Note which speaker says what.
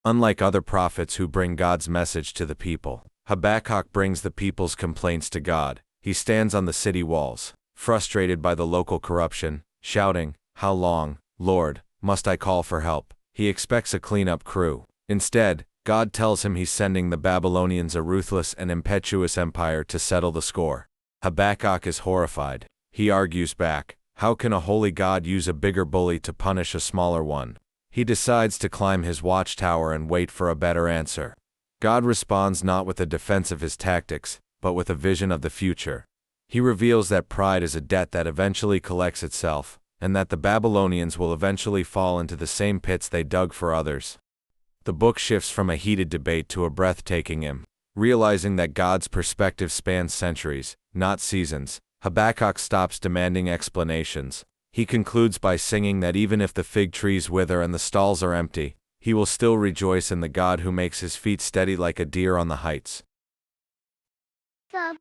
Speaker 1: Unlike other prophets who bring God's message to the people, Habakkuk brings the people's complaints to God. He stands on the city walls, frustrated by the local corruption, shouting, "How long, Lord, must I call for help?" He expects a cleanup crew. Instead, God tells him he's sending the Babylonians, a ruthless and impetuous empire, to settle the score. Habakkuk is horrified. He argues back, "How can a holy God use a bigger bully to punish a smaller one?" He decides to climb his watchtower and wait for a better answer. God responds not with a defense of his tactics, but with a vision of the future. He reveals that pride is a debt that eventually collects itself, and that the Babylonians will eventually fall into the same pits they dug for others. The book shifts from a heated debate to a breathtaking hymn. Realizing that God's perspective spans centuries, not seasons, Habakkuk stops demanding explanations. He concludes by singing that even if the fig trees wither and the stalls are empty, he will still rejoice in the God who makes his feet steady like a deer on the heights.
Speaker 2: Sub.